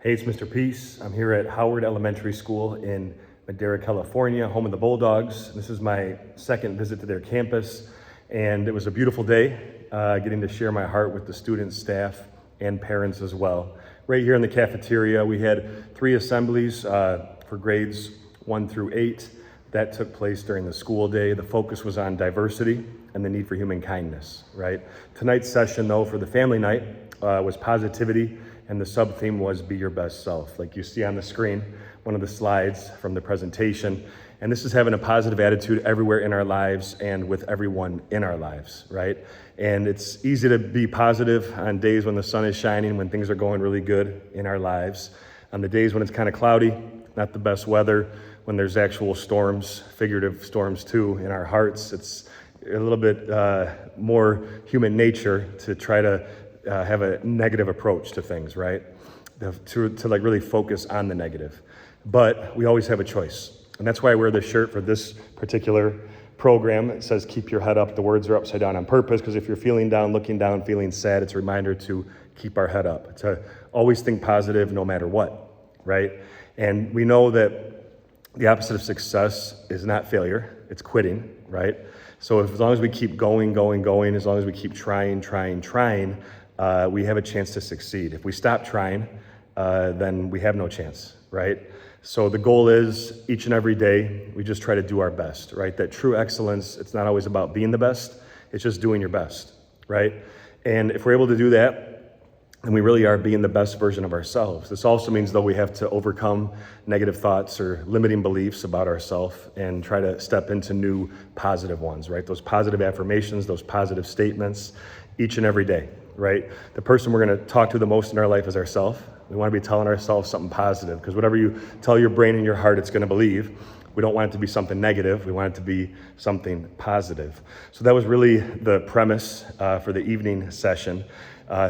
Hey, it's Mr. Peace. I'm here at Howard Elementary School in Madera, California, home of the Bulldogs. This is my second visit to their campus, and it was a beautiful day, getting to share my heart with the students, staff, and parents as well. Right here in the cafeteria, we had 3 assemblies for grades 1 through 8. That took place during the school day. The focus was on diversity and the need for human kindness, right? Tonight's session, though, for the family night was positivity, and the sub-theme was Be Your Best Self. Like you see on the screen, one of the slides from the presentation. And this is having a positive attitude everywhere in our lives and with everyone in our lives, right? And it's easy to be positive on days when the sun is shining, when things are going really good in our lives. On the days when it's kind of cloudy, not the best weather, when there's actual storms, figurative storms too, in our hearts, it's a little bit more human nature to try to have a negative approach to things, right? To like really focus on the negative. But we always have a choice. And that's why I wear this shirt for this particular program. It says, keep your head up. The words are upside down on purpose, because if you're feeling down, looking down, feeling sad, it's a reminder to keep our head up, to always think positive no matter what, right? And we know that the opposite of success is not failure, it's quitting, right? So as long as we keep going, as long as we keep trying, we have a chance to succeed. If we stop trying, then we have no chance, right? So the goal is each and every day, we just try to do our best, right? That true excellence, it's not always about being the best, it's just doing your best, right? And if we're able to do that, then we really are being the best version of ourselves. This also means, though, we have to overcome negative thoughts or limiting beliefs about ourselves and try to step into new positive ones, right? Those positive affirmations, those positive statements each and every day, right? The person we're going to talk to the most in our life is ourselves. We want to be telling ourselves something positive, because whatever you tell your brain and your heart it's going to believe. We don't want it to be something negative. We want it to be something positive. So that was really the premise for the evening session.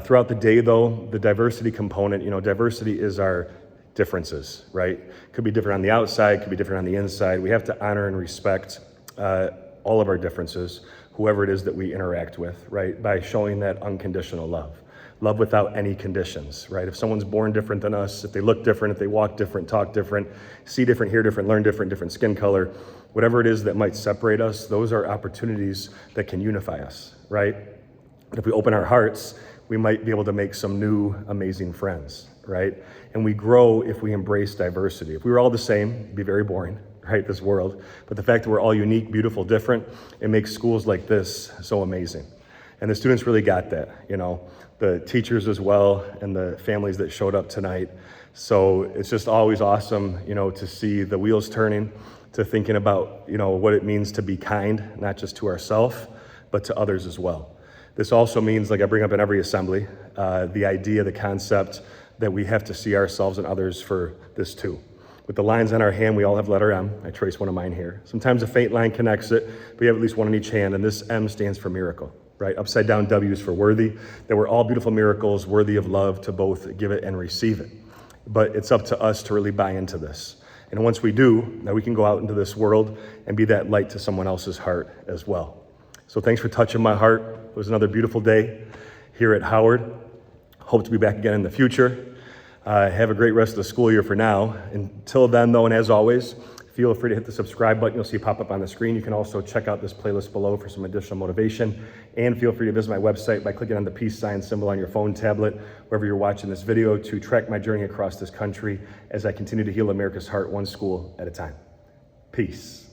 Throughout the day, though, the diversity component, diversity is our differences, right? Could be different on the outside, could be different on the inside. We have to honor and respect all of our differences, whoever it is that we interact with, right? By showing that unconditional love. Love without any conditions, right? If someone's born different than us, if they look different, if they walk different, talk different, see different, hear different, learn different, different skin color, whatever it is that might separate us, those are opportunities that can unify us, right? And if we open our hearts, we might be able to make some new, amazing friends, right? And we grow if we embrace diversity. If we were all the same, it'd be very boring, right, this world. But the fact that we're all unique, beautiful, different, it makes schools like this so amazing. And the students really got that, the teachers as well, and the families that showed up tonight. So it's just always awesome, to see the wheels turning, to thinking about, what it means to be kind, not just to ourselves, but to others as well. This also means, like I bring up in every assembly, the idea, the concept that we have to see ourselves and others for this too. With the lines on our hand, we all have letter M. I trace one of mine here. Sometimes a faint line connects it, but we have at least one in each hand, and this M stands for miracle, right? Upside down W is for worthy. That we're all beautiful miracles, worthy of love to both give it and receive it. But it's up to us to really buy into this. And once we do, now we can go out into this world and be that light to someone else's heart as well. So thanks for touching my heart. It was another beautiful day here at Howard. Hope to be back again in the future. Have a great rest of the school year for now. Until then, though, and as always, feel free to hit the subscribe button. You'll see it pop up on the screen. You can also check out this playlist below for some additional motivation. And feel free to visit my website by clicking on the peace sign symbol on your phone, tablet, wherever you're watching this video, to track my journey across this country as I continue to heal America's heart one school at a time. Peace.